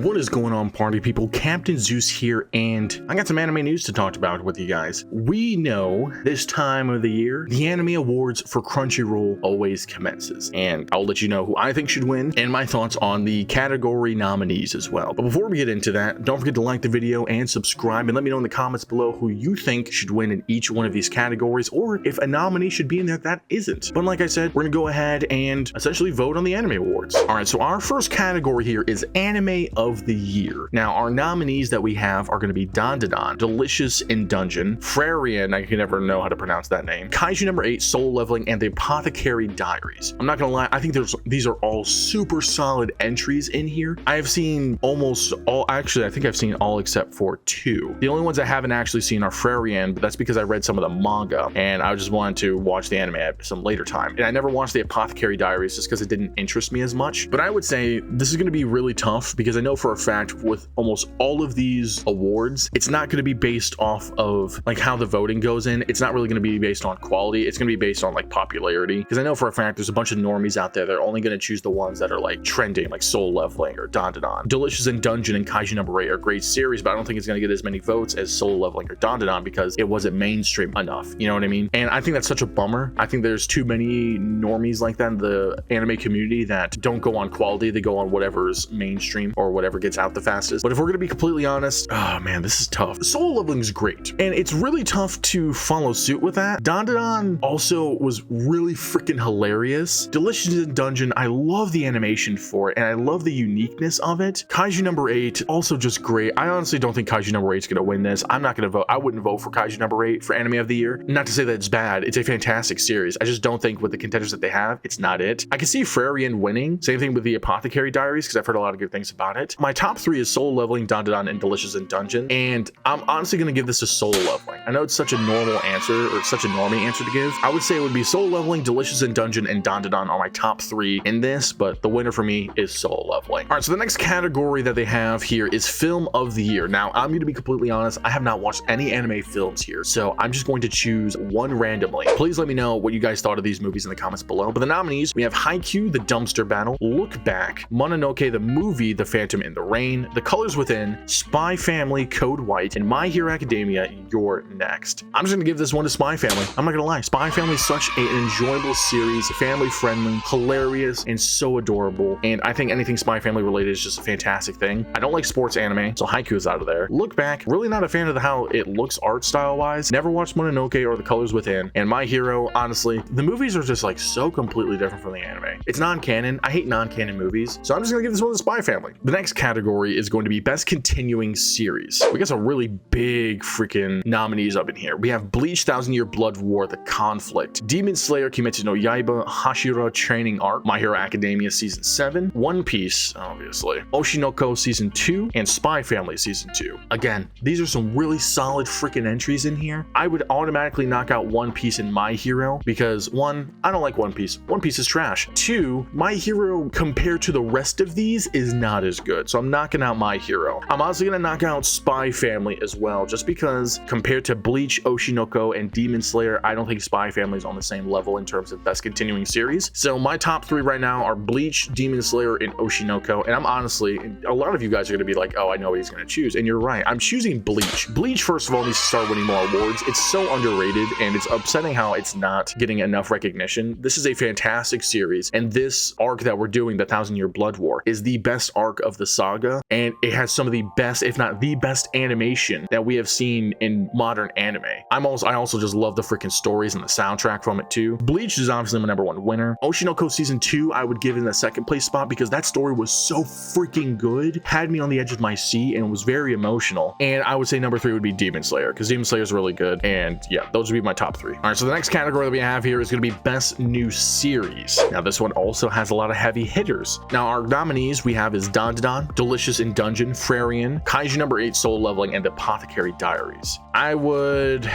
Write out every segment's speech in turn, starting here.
What is going on, party people? Captain Zeus here, and I got some anime news to talk about with you guys. We know this time of the year, the anime awards for Crunchyroll always commences, and I'll let you know who I think should win and my thoughts on the category nominees as well. But before we get into that, don't forget to like the video and subscribe, and let me know in the comments below who you think should win in each one of these categories, or if a nominee should be in there that isn't. But like I said, we're gonna go ahead and essentially vote on the anime awards. All right, so our first category here is Anime of the Year. Now, our nominees that we have are going to be Dandadan, Delicious in Dungeon, Frarian, I can never know how to pronounce that name, Kaiju number 8, Soul Leveling, and the Apothecary Diaries. I'm not gonna lie, I think these are all super solid entries in here. I have seen almost all, actually I think I've seen all except for 2. The only ones I haven't actually seen are Frarian, but that's because I read some of the manga and I just wanted to watch the anime at some later time. And I never watched the Apothecary Diaries just because it didn't interest me as much. But I would say this is going to be really tough because I know for a fact with almost all of these awards, it's not going to be based off of like how the voting goes in. It's not really going to be based on quality. It's going to be based on like popularity, because I know for a fact there's a bunch of normies out there that are only going to choose the ones that are like trending, like Soul Leveling or Dandadan. Delicious in Dungeon and Kaiju number 8 are great series, but I don't think it's going to get as many votes as Soul Leveling or Dandadan because it wasn't mainstream enough. You know what I mean? And I think that's such a bummer. I think there's too many normies like that in the anime community that don't go on quality. They go on whatever's mainstream or whatever gets out the fastest. But if we're going to be completely honest, oh man, this is tough. Soul Leveling is great, and it's really tough to follow suit with that. Dandadan also was really freaking hilarious. Delicious in Dungeon, I love the animation for it, and I love the uniqueness of it. Kaiju number 8, also just great. I honestly don't think Kaiju number 8 is going to win this. I'm not going to vote. I wouldn't vote for Kaiju number 8 for Anime of the Year. Not to say that it's bad. It's a fantastic series. I just don't think with the contenders that they have, it's not it. I can see Frarian winning. Same thing with the Apothecary Diaries, because I've heard a lot of good things about it. My top 3 is Soul Leveling, Dandadan, and Delicious in Dungeon, and I'm honestly going to give this to Soul Leveling. I know it's such a normal answer, or such a normie answer to give. I would say it would be Soul Leveling, Delicious in Dungeon, and Dandadan are my top 3 in this, but the winner for me is Soul Leveling. All right, so the next category that they have here is Film of the Year. Now, I'm going to be completely honest, I have not watched any anime films here, so I'm just going to choose one randomly. Please let me know what you guys thought of these movies in the comments below. But the nominees, we have Haikyuu, The Dumpster Battle, Look Back, Mononoke the Movie, The Phantom in the Rain, The Colors Within, Spy Family, Code White, and My Hero Academia, You're Next. I'm just going to give this one to Spy Family. I'm not going to lie. Spy Family is such an enjoyable series, family friendly, hilarious, and so adorable. And I think anything Spy Family related is just a fantastic thing. I don't like sports anime, so Haikyuu is out of there. Look Back, really not a fan of how it looks art style wise. Never watched Mononoke or The Colors Within. And My Hero, honestly, the movies are just like so completely different from the anime. It's non-canon. I hate non-canon movies, so I'm just gonna give this one to Spy Family. The next category is going to be Best Continuing Series. We got some really big freaking nominees up in here. We have Bleach, 1000-Year Blood War, The Conflict, Demon Slayer, Kimetsu no Yaiba, Hashira Training Arc, My Hero Academia Season 7, One Piece, obviously, Oshinoko Season 2, and Spy Family Season 2. Again, these are some really solid freaking entries in here. I would automatically knock out One Piece and My Hero because 1, I don't like One Piece. One Piece is trash. 2, My Hero compared to the rest of these is not as good, so I'm knocking out My Hero. I'm also gonna knock out Spy Family as well, just because compared to Bleach, Oshinoko, and Demon Slayer, I don't think Spy Family is on the same level in terms of Best Continuing Series. So my top 3 right now are Bleach, Demon Slayer, and Oshinoko, and I'm honestly, a lot of you guys are gonna be like, oh, I know what he's gonna choose, and you're right. I'm choosing Bleach. Bleach, first of all, needs to start winning more awards. It's so underrated, and it's upsetting how it's not getting enough recognition. This is a fantastic series, and this arc that we're doing, the 1000-Year Blood War, is the best arc of the saga, and it has some of the best, if not the best, animation that we have seen in modern anime. I also just love the freaking stories and the soundtrack from it too. Bleach is obviously my number 1 winner. Oshinoko Season 2, I would give in the 2nd place spot because that story was so freaking good, had me on the edge of my seat, and was very emotional. And I would say number 3 would be Demon Slayer, because Demon Slayer is really good, and yeah, those would be my top 3. All right, so the next category that we have here is going to be Best New Series. Now, this one also has a lot of heavy hitters. Now, our nominees we have is Dandadan, Delicious in Dungeon, Frarian, Kaiju number 8, Soul Leveling, and Apothecary Diaries. I would...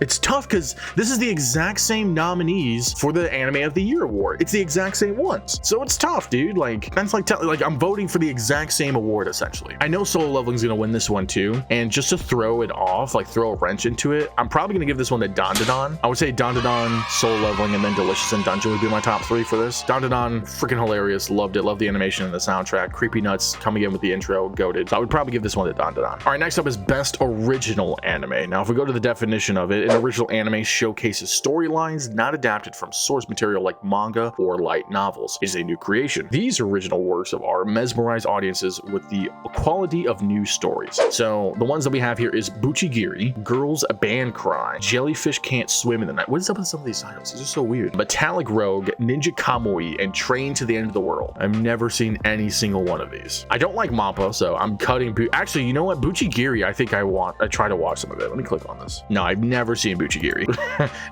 it's tough because this is the exact same nominees for the Anime of the Year award. It's the exact same ones. So it's tough, dude. Like, that's like I'm voting for the exact same award, essentially. I know Solo Leveling's gonna win this one too. And just to throw it off, like throw a wrench into it, I'm probably gonna give this one to Dandadan. I would say Dandadan, Solo Leveling, and then Delicious in Dungeon would be my top 3 for this. Dandadan, freaking hilarious. Loved it. Loved the animation and the soundtrack. Creepy Nuts coming in with the intro. Goated. So I would probably give this one to Dandadan. All right, next up is Best Original Anime. Now, if we go to the definition of it, an original anime showcases storylines not adapted from source material like manga or light novels. It is a new creation. These original works of art mesmerize audiences with the quality of new stories. So the ones that we have here is Buchigiri, Girls Band Cry, Jellyfish Can't Swim in the Night. What is up with some of these titles? These are so weird. Metallic Rogue, Ninja Kamui, and Train to the End of the World. I've never seen any single one of these. I don't like Mappa, so I'm cutting. Actually, you know what? Buchigiri, I think I try to watch some of it. Let me click on this. No, I've never seen Buchigiri.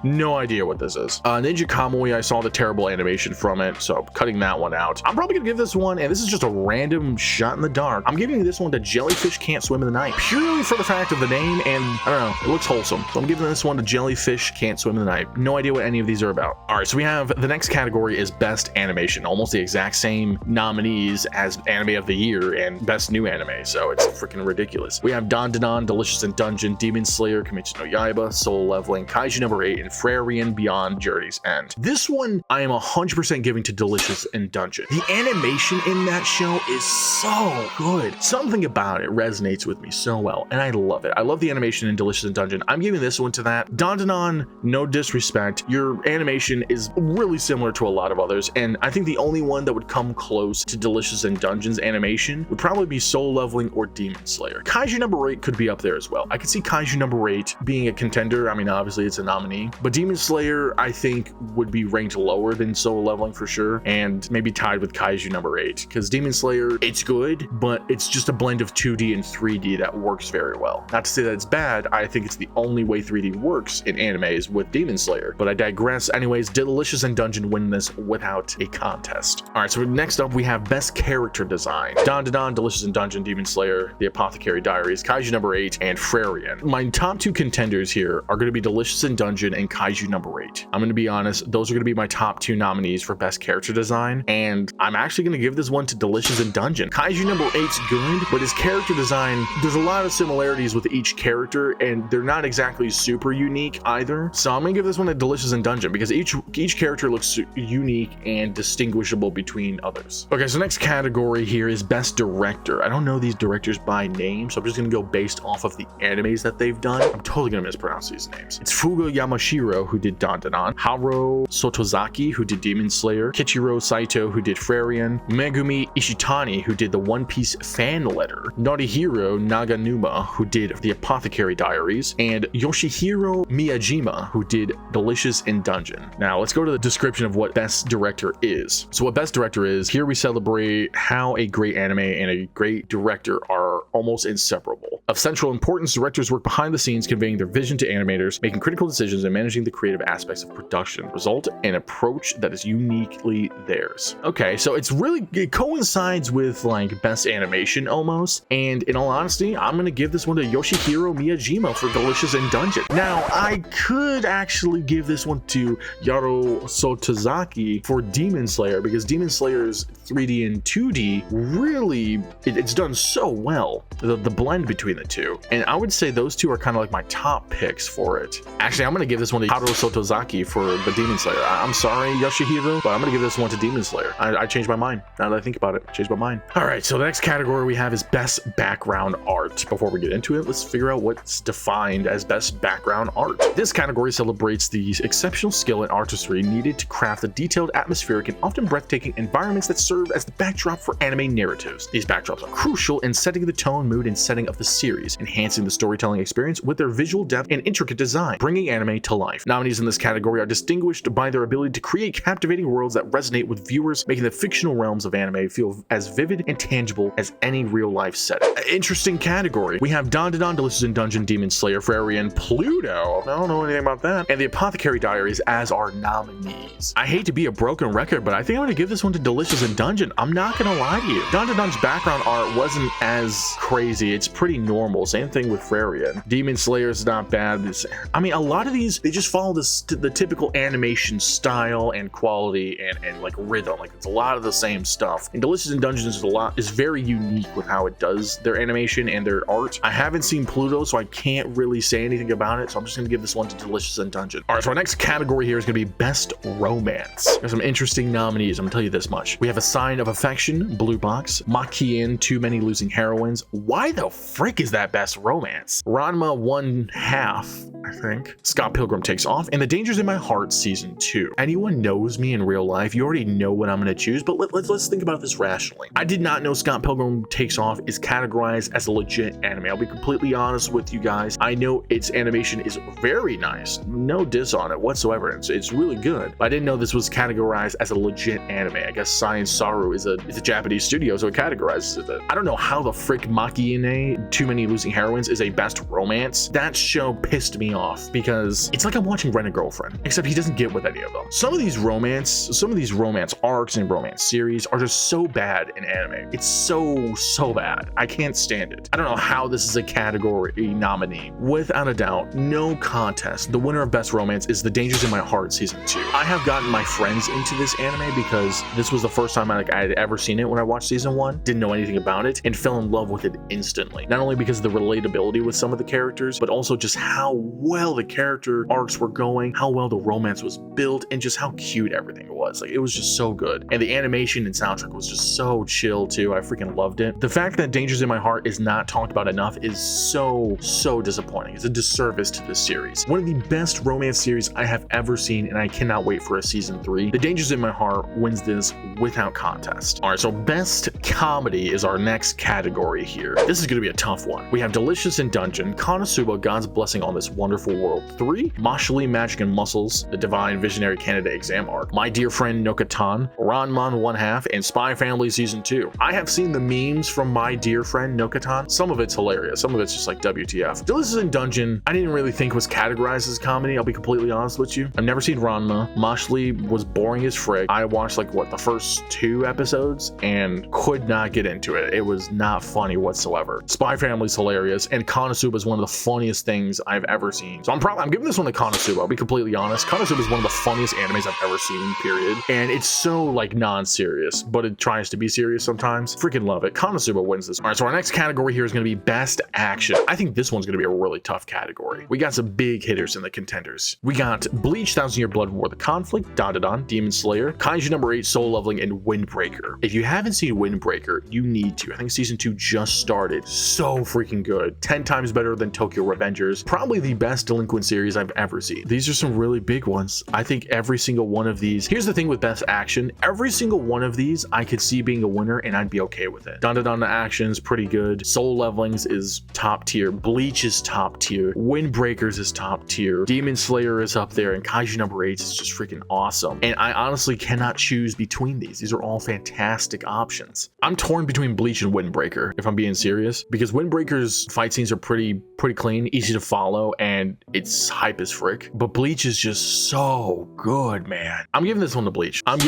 No idea what this is. Ninja Kamui, I saw the terrible animation from it, so I'm cutting that one out. I'm probably gonna give this one, and this is just a random shot in the dark, I'm giving this one to Jellyfish Can't Swim in the Night, purely for the fact of the name, and I don't know, it looks wholesome. So I'm giving this one to Jellyfish Can't Swim in the Night. No idea what any of these are about. All right, so we have the next category is Best Animation, almost the exact same nominees as Anime of the Year and Best New Anime, so it's freaking ridiculous. We have Dandadan, Delicious in Dungeon, Demon Slayer, Kimetsu no Yaiba, Solo Leveling, Kaiju Number 8, and Frarian Beyond Journey's End. This one I am 100% giving to Delicious in Dungeon. The animation in that show is so good. Something about it resonates with me so well, and I love it. I love the animation in Delicious in Dungeon. I'm giving this one to that. Dandadan, no disrespect, your animation is really similar to a lot of others, and I think the only one that would come close to Delicious in Dungeon's animation would probably be Solo Leveling or Demon Slayer. Kaiju Number 8 could be up there as well. I could see Kaiju Number 8 being a contender. I mean, obviously it's a nominee, but Demon Slayer I think would be ranked lower than Solo Leveling for sure, and maybe tied with Kaiju Number 8, because Demon Slayer, it's good, but it's just a blend of 2D and 3D that works very well. Not to say that it's bad, I think it's the only way 3D works in anime is with Demon Slayer, but I digress. Anyways, Delicious in Dungeon win this without a contest. All right, so next up we have Best Character Design. Dandadan, Delicious in Dungeon, Demon Slayer, The Apothecary Diaries, Kaiju Number 8, and Frarian. My top 2 contenders here are going to be Delicious in Dungeon and Kaiju Number 8. I'm going to be honest, those are going to be my top 2 nominees for Best Character Design, and I'm actually going to give this one to Delicious in Dungeon. Kaiju Number 8's good, but his character design, there's a lot of similarities with each character, and they're not exactly super unique either. So I'm going to give this one to Delicious in Dungeon because each character looks unique and distinguishable between others. Okay, so next category here is Best Director. I don't know these directors by name, so I'm just going to go based off of the animes that they've done. I'm totally going to mispronounce these names. It's Fugo Yamashiro, who did Dandadan, Haro Sotozaki, who did Demon Slayer, Kichiro Saito, who did Frarian, Megumi Ishitani, who did the One Piece fan letter, Norihiro Naganuma, who did The Apothecary Diaries, and Yoshihiro Miyajima, who did Delicious in Dungeon. Now let's go to the description of what Best Director is. So what Best Director is, here we celebrate how a great anime and a great director are almost inseparable. Of central importance, directors work behind the scenes conveying their vision to animators, making critical decisions and managing the creative aspects of production. Result, an approach that is uniquely theirs. Okay, so it coincides with like Best Animation almost, and in all honesty, I'm gonna give this one to Yoshihiro Miyajima for Delicious in Dungeon. Now, I could actually give this one to Yaro Sotozaki for Demon Slayer because Demon Slayer's 3D and 2D really, it's done so well, the blend between the two, and I would say those two are kind of like my top picks for it. Actually, I'm gonna give this one to Yaro Sotozaki for the Demon Slayer. I'm sorry, Yoshihiro, but I'm gonna give this one to Demon Slayer. I changed my mind. Now that I think about it, I changed my mind. All right, so the next category we have is Best Background Art. Before we get into it, let's figure out what's defined as Best Background Art. This category celebrates the exceptional skill and artistry needed to craft the detailed, atmospheric, and often breathtaking environments that serve as the backdrop for anime narratives. These backdrops are crucial in setting the tone, mood, and setting of the series, enhancing the storytelling experience with their visual depth and intricate design, bringing anime to life. Nominees in this category are distinguished by their ability to create captivating worlds that resonate with viewers, making the fictional realms of anime feel as vivid and tangible as any real-life setting. Interesting category. We have Dandadan, Delicious in Dungeon, Demon Slayer, Frarian, Pluto, I don't know anything about that, and The Apothecary Diaries as our nominees. I hate to be a broken record, but I think I'm going to give this one to Delicious in Dungeon. Dungeon. I'm not gonna lie to you. Dandadan's background art wasn't as crazy. It's pretty normal. Same thing with Frarian. Demon Slayer is not bad. I mean, a lot of these, they just follow the typical animation style and quality and like rhythm. Like it's a lot of the same stuff. And Delicious in Dungeons is very unique with how it does their animation and their art. I haven't seen Pluto, so I can't really say anything about it. So I'm just gonna give this one to Delicious in Dungeon. All right, so our next category here is gonna be Best Romance. There's some interesting nominees. I'm gonna tell you this much. We have A Sign of Affection, Blue Box, Makian, Too Many Losing Heroines. Why the frick is that Best Romance? Ranma 1/2, I think. Scott Pilgrim Takes Off, and The Dangers in My Heart Season 2. Anyone knows me in real life, you already know what I'm gonna choose, but let's think about this rationally. I did not know Scott Pilgrim Takes Off is categorized as a legit anime. I'll be completely honest with you guys. I know its animation is very nice. No diss on it whatsoever. It's really good. But I didn't know this was categorized as a legit anime. I guess Science Saru is a Japanese studio, so it categorizes it. I don't know how the frick Makiine, Too Many Losing Heroines is a best romance. That show pissed me off because it's like I'm watching Rent a Girlfriend, except he doesn't get with any of them. Some of these romance arcs and romance series are just so bad in anime. It's so bad. I can't stand it. I don't know how this is a category nominee. Without a doubt, no contest. The winner of Best Romance is The Dangers in My Heart Season 2. I have gotten my friends into this anime because this was the first time I had ever seen it when I watched Season 1. Didn't know anything about it and fell in love with it instantly. Not only because of the relatability with some of the characters, but also just how well the character arcs were going, how well the romance was built, and just how cute everything was. Like, it was just so good. And the animation and soundtrack was just so chill too. I freaking loved it. The fact that Dangers in My Heart is not talked about enough is so disappointing. It's a disservice to this series. One of the best romance series I have ever seen, and I cannot wait for a season 3. The Dangers in My Heart wins this without contest. All right, so Best Comedy is our next category here. This is going to be a tough one. We have Delicious in Dungeon, Konosuba, God's Blessing on This Wonderful World 3, Mashali, Magic and Muscles, The Divine Visionary Candidate Exam Arc, My Dear Friend Nokatan, Ranman 1/2, and Spy Family Season 2. I have seen the memes from My Dear Friend Nokatan. Some of it's hilarious. Some of it's just like WTF. Delicious in Dungeon, I didn't really think was categorized as comedy. I'll be completely honest with you. I've never seen Ranma. Mashali was boring as frick. I watched like the first 2 episodes and could not get into it. It was not funny whatsoever. Spy Family's hilarious, and Konosuba is one of the funniest things I've ever seen. So I'm giving this one to Konosuba. I'll be completely honest. Konosuba is one of the funniest animes I've ever seen, period. And it's so like non-serious, but it tries to be serious sometimes. Freaking love it. Konosuba wins this. All right, so our next category here is going to be Best Action. I think this one's going to be a really tough category. We got some big hitters in the contenders. We got Bleach, 1,000 Year Blood War, The Conflict, Dandadan, Demon Slayer, Kaiju Number 8, Soul Leveling, and Windbreaker. If you haven't seen Windbreaker, you need to. I think season 2 just started. So freaking good. 10 times better than Tokyo Revengers. Probably the best delinquent series I've ever seen. These are some really big ones. I think every single one of these. Here's the thing with Best Action. Every single one of these I could see being a winner and I'd be okay with it. Dandadan the action is pretty good. Soul Levelings is top tier. Bleach is top tier. Windbreakers is top tier. Demon Slayer is up there, and Kaiju Number 8 is just freaking awesome. And I honestly cannot choose between these. These are all fantastic options. I'm torn between Bleach and Windbreaker, if I'm being serious, because Windbreaker's fight scenes are pretty clean, easy to follow, and it's hype as frick. But Bleach is just so good, man. I'm giving this one to Bleach. I'm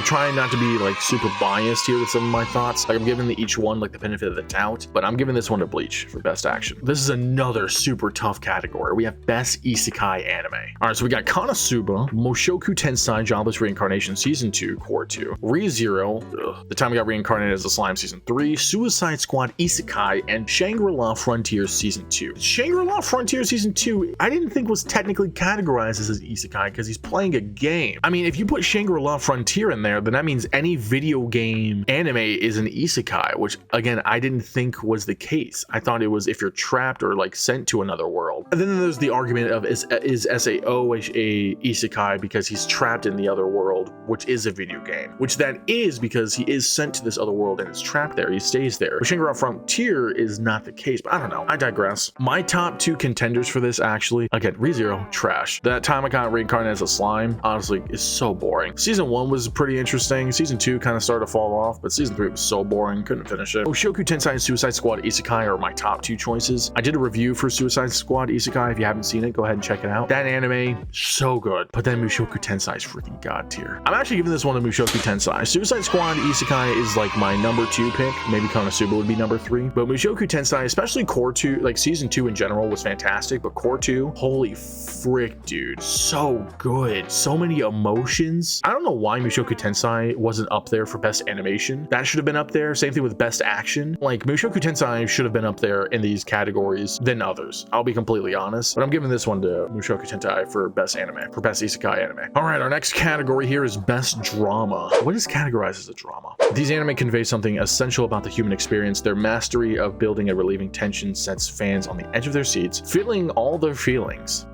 trying not to be like super biased here with some of my thoughts. Like, I'm giving each one like the benefit of the doubt, but I'm giving this one to Bleach for Best Action. This is another super tough category. We have Best Isekai Anime. All right, so we got Konosuba, Mushoku Tensei Jobless Reincarnation Season 2, Core 2, ReZero, The Time We Got Reincarnated as a Slime Season 3, Suicide Squad Isekai, and Shangri-La Frontiers Season 2. Shangri-La Frontiers Season 2, I didn't think was technically categorized as an Isekai because he's playing a game. I mean, if you put Shangri-La Frontier in there, then that means any video game anime is an Isekai, which again, I didn't think was the case. I thought it was if you're trapped or like sent to another world. And then there's the argument of is SAO a Isekai because he's trapped in the other world, which is a video game, which that is because he is sent to this other world and is trapped there. He stays there. But Shangri-La Frontier is not the case, but I don't know. I digress. My top 2 contenders for this, actually, again, ReZero, trash. That Time I Got Reincarnated as a Slime, honestly, is so boring. Season 1 was pretty interesting. Season 2 kind of started to fall off, but Season 3 was so boring, couldn't finish it. Mushoku Tensei and Suicide Squad Isekai are my top 2 choices. I did a review for Suicide Squad Isekai. If you haven't seen it, go ahead and check it out. That anime, so good. But then Mushoku Tensei is freaking god tier. I'm actually giving this one to Mushoku Mushoku Tensei. Suicide Squad Isekai is like my number 2 pick. Maybe Konosuba would be number 3. But Mushoku Tensei, especially Core 2, like season 2 in general was fantastic, but Core 2, holy frick, dude. So good. So many emotions. I don't know why Mushoku Tensei wasn't up there for best animation. That should have been up there. Same thing with best action. Like Mushoku Tensei should have been up there in these categories than others. I'll be completely honest, but I'm giving this one to Mushoku Tensei for best anime, for best isekai anime. All right, our next category here is best drama. What is categorized as a drama? These anime convey something essential about the human experience. Their mastery of building and relieving tension sets fans on the edge of their seats, feeling all their feelings.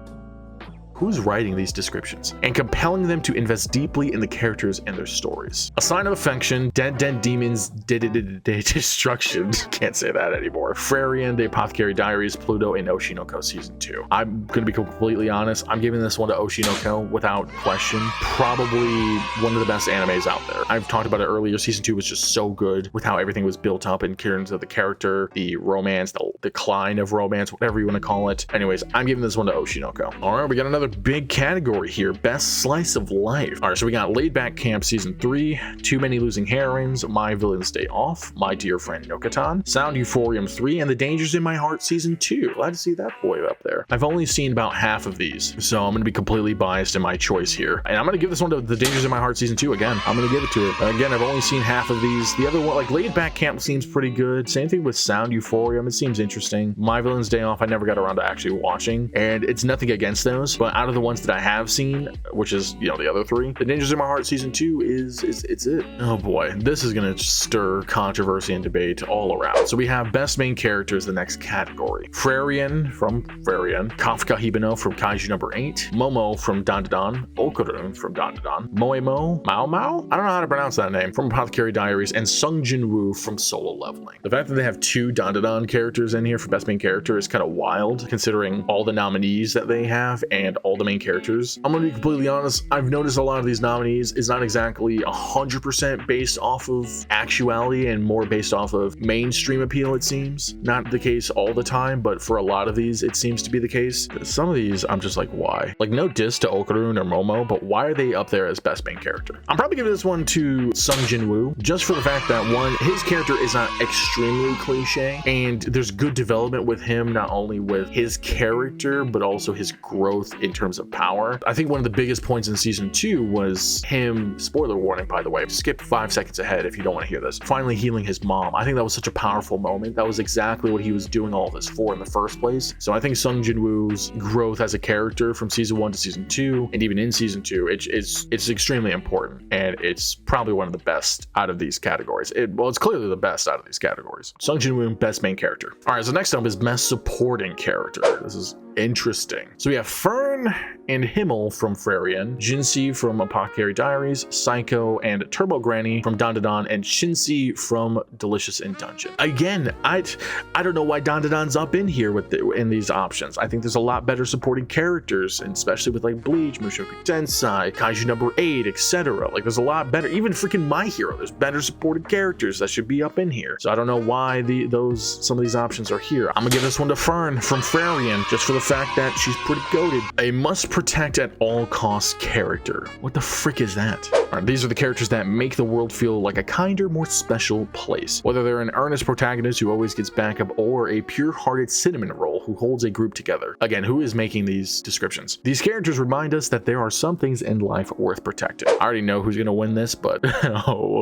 Who's writing these descriptions? And compelling them to invest deeply in the characters and their stories. A Sign of Affection, Dead Demons, Destruction. Can't say that anymore. Frarian, The Apothecary Diaries, Pluto, and Oshinoko Season 2. I'm gonna be completely honest. I'm giving this one to Oshinoko without question. Probably one of the best animes out there. I've talked about it earlier. Season 2 was just so good with how everything was built up in terms of the character, the romance, the decline of romance, whatever you want to call it. Anyways, I'm giving this one to Oshinoko. All right, we got another big category here, best slice of life. All right, so we got Laid Back Camp Season 3, Too Many Losing Heroines, My Villain's Day Off, My Dear Friend Nokatan, Sound Euphorium 3, and The Dangers in My Heart Season 2. Glad to see that boy up there. I've only seen about half of these, so I'm going to be completely biased in my choice here. And I'm going to give this one to The Dangers in My Heart Season 2 again. I'm going to give it to it. Again, I've only seen half of these. The other one, like Laid Back Camp seems pretty good. Same thing with Sound Euphorium. It seems interesting. My Villain's Day Off, I never got around to actually watching, and it's nothing against those, but out of the ones that I have seen, which is, you know, the other 3, The Dangers in My Heart Season 2 it's it. Oh boy, this is gonna stir controversy and debate all around. So we have best main characters, the next category. Frarian from Frarian, Kafka Hibino from Kaiju number 8, Momo from Dandadan, Okurun from Dandadan, Moemo, Mao Mao? I don't know how to pronounce that name, from Apothecary Diaries, and Sung Jin Woo from Solo Leveling. The fact that they have 2 Dandadan characters in here for best main character is kind of wild, considering all the nominees that they have and all the main characters. I'm gonna be completely honest, I've noticed a lot of these nominees is not exactly 100% based off of actuality and more based off of mainstream appeal, it seems. Not the case all the time, but for a lot of these, it seems to be the case. Some of these, I'm just like, why? Like, no diss to Okurun or Momo, but why are they up there as best main character? I'm probably giving this one to Sung Jin Woo, just for the fact that, one, his character is not extremely cliche, and there's good development with him, not only with his character, but also his growth in terms of power. I think one of the biggest points in season 2 was him, spoiler warning by the way, skip 5 seconds ahead if you don't want to hear this, finally healing his mom. I think that was such a powerful moment. That was exactly what he was doing all this for in the first place. So I think Sung Jin Woo's growth as a character from season 1 to season 2, and even in season 2, it's extremely important, and it's probably one of the best out of these categories. It's clearly the best out of these categories. Sung Jin Woo, best main character. All right, so next up is best supporting character. This is interesting. So we have Fern and Himmel from Frarian, Jinsi from Apothecary Diaries, Psycho and Turbo Granny from Dandadan, and Shinsi from Delicious in Dungeon. Again, I don't know why Dandadan's up in here in these options. I think there's a lot better supporting characters, and especially with like Bleach, Mushoku Tensei, Kaiju number 8, etc. Like there's a lot better, even freaking My Hero, there's better supported characters that should be up in here. So I don't know why some of these options are here. I'm gonna give this one to Fern from Frarian, just for the fact that she's pretty goated. A must protect at all costs character. What the frick is that? All right, these are the characters that make the world feel like a kinder, more special place. Whether they're an earnest protagonist who always gets backup, or a pure-hearted cinnamon roll who holds a group together. Again, who is making these descriptions? These characters remind us that there are some things in life worth protecting. I already know who's gonna win this, but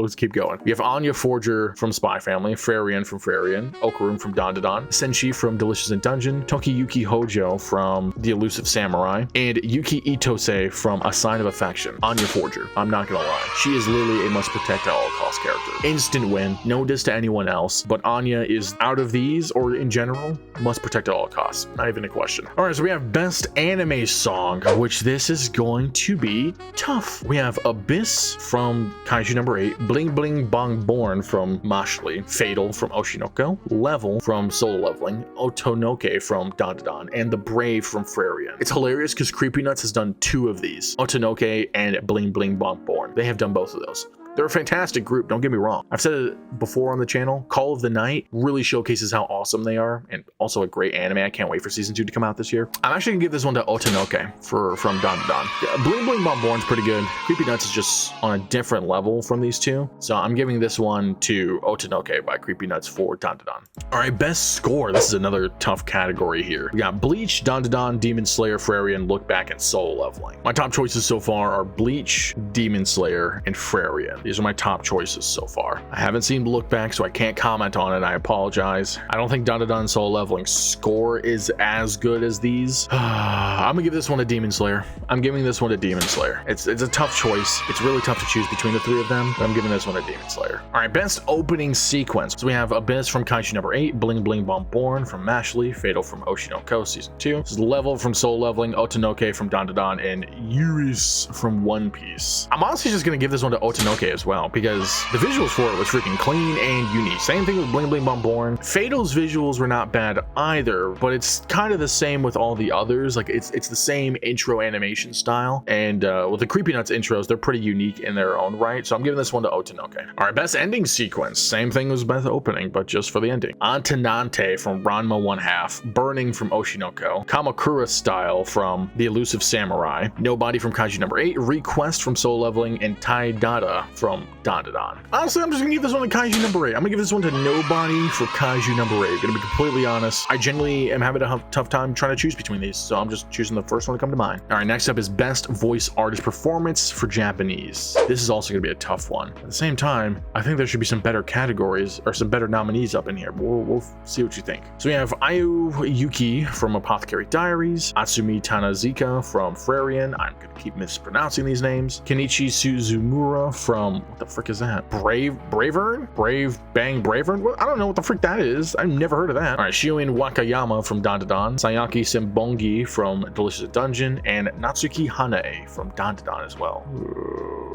let's keep going. We have Anya Forger from Spy Family, Frarian from Frarian, Okurun from Dandadan, Senshi from Delicious in Dungeon, Tokiyuki Hojo from The Elusive Samurai, and Yuki Itose from A Sign of Affection. Anya Forger, I'm not gonna lie, she is literally a must protect at all cost character. Instant win, no diss to anyone else, but Anya is, out of these, or in general, must protect at all costs. Not even a question. All right, so we have best anime song, which this is going to be tough. We have Abyss from Kaiju number 8, Bling Bling Bong Born from Mashli, Fatal from Oshinoko, Level from Solo Leveling, Otonoke from Dandadan, and The Brave from Frarian. It's hilarious because Creepy Nuts has done 2 of these, Otonoke and Bling Bling Bong Born. They have done both of those. They're a fantastic group, don't get me wrong. I've said it before on the channel, Call of the Night really showcases how awesome they are, and also a great anime. I can't wait for season 2 to come out this year. I'm actually gonna give this one to Otanoke from Don to Don. Yeah, Bling Bling Bomb Born's pretty good. Creepy Nuts is just on a different level from these two, so I'm giving this one to Otanoke by Creepy Nuts for Don to Don. All right, best score. This is another tough category here. We got Bleach, Don to Don, Demon Slayer, Frarian, Look Back, and Soul Leveling. My top choices so far are Bleach, Demon Slayer, and Frarian. These are my top choices so far. I haven't seen Look Back, so I can't comment on it. I apologize. I don't think Don to Don Soul Leveling score is as good as these. I'm gonna give this one to Demon Slayer. I'm giving this one to Demon Slayer. It's a tough choice. It's really tough to choose between the three of them, but I'm giving this one to Demon Slayer. All right, best opening sequence. So we have Abyss from Kaiju number 8, Bling Bling Bomb Born from Mashley, Fatal from Oshinoko season 2. This is Level from Soul Leveling, Otanoke from Don to Don, and Yuris from One Piece. I'm honestly just gonna give this one to Otanoke as well, because the visuals for it was freaking clean and unique. Same thing with Bling Bling Bomb Born. Fatal's visuals were not bad either, but it's kind of the same with all the others. Like it's the same intro animation style, and with the Creepy Nuts intros, they're pretty unique in their own right. So I'm giving this one to Otanoke. All right, best ending sequence. Same thing as best opening, but just for the ending. Antenante from Ranma 1/2, Burning from Oshinoko, Kamakura Style from The Elusive Samurai, Nobody from Kaiju number 8, Request from Soul Leveling, and Taidada from Don to Don. Honestly, I'm just gonna give this one to Kaiju number 8. I'm gonna give this one to Nobody for Kaiju number 8. Gonna be completely honest. I genuinely am having a tough time trying to choose between these, so I'm just choosing the first one to come to mind. All right, next up is best voice artist performance for Japanese. This is also gonna be a tough one. At the same time, I think there should be some better categories or some better nominees up in here. We'll see what you think. So we have Ayu Yuki from Apothecary Diaries, Atsumi Tanazika from Frarian. I'm gonna keep mispronouncing these names. Kenichi Suzumura from, what the frick is that? Brave Bang Bravern? Well, I don't know what the frick that is. I've never heard of that. All right, Shioin Wakayama from Don to Don, Sayaki Simbongi from Delicious Dungeon, and Natsuki Hanae from Don to Don as well.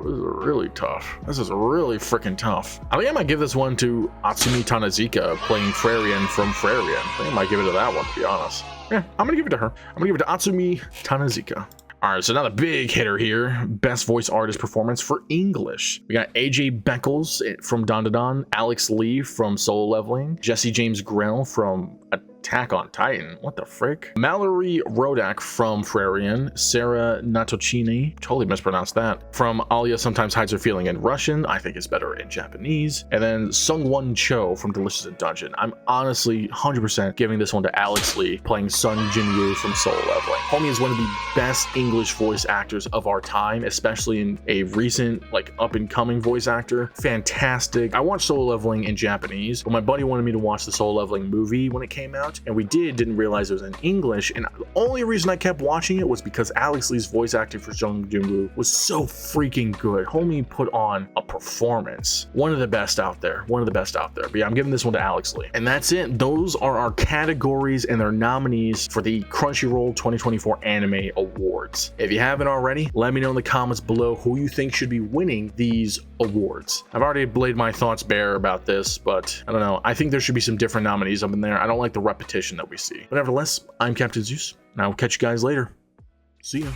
This is really tough. This is really freaking tough. I think I might give this one to Atsumi Tanazika playing Frarian from Frarian. I think I might give it to that one, to be honest. Yeah, I'm gonna give it to her. I'm gonna give it to Atsumi Tanazika. All right, so another big hitter here. Best voice artist performance for English. We got AJ Beckles from Don to Don, Alex Lee from Soul Leveling, Jesse James Grell from Attack on Titan. What the frick? Mallory Rodak from Frarian, Sarah Natocini, totally mispronounced that, from Alia Sometimes Hides Her Feeling in Russian. I think it's better in Japanese. And then Sungwon Cho from Delicious Dungeon. I'm honestly 100% giving this one to Alex Lee playing Sun Jinwoo from Soul Leveling. Homie is one of the best English voice actors of our time, especially in a recent, like, up-and-coming voice actor. Fantastic. I watched Soul Leveling in Japanese, but my buddy wanted me to watch the Soul Leveling movie when it came out, and we didn't realize it was in English, and the only reason I kept watching it was because Alex Lee's voice acting for Jung Junwoo was so freaking good. Homie put on a performance. One of the best out there. But yeah, I'm giving this one to Alex Lee. And that's it. Those are our categories and their nominees for the Crunchyroll 2024 Anime Awards. If you haven't already, let me know in the comments below who you think should be winning these awards. I've already laid my thoughts bare about this, but I don't know. I think there should be some different nominees up in there. I don't like the repetition that we see. But nevertheless, I'm Captain Zeus, and I will catch you guys later. See ya.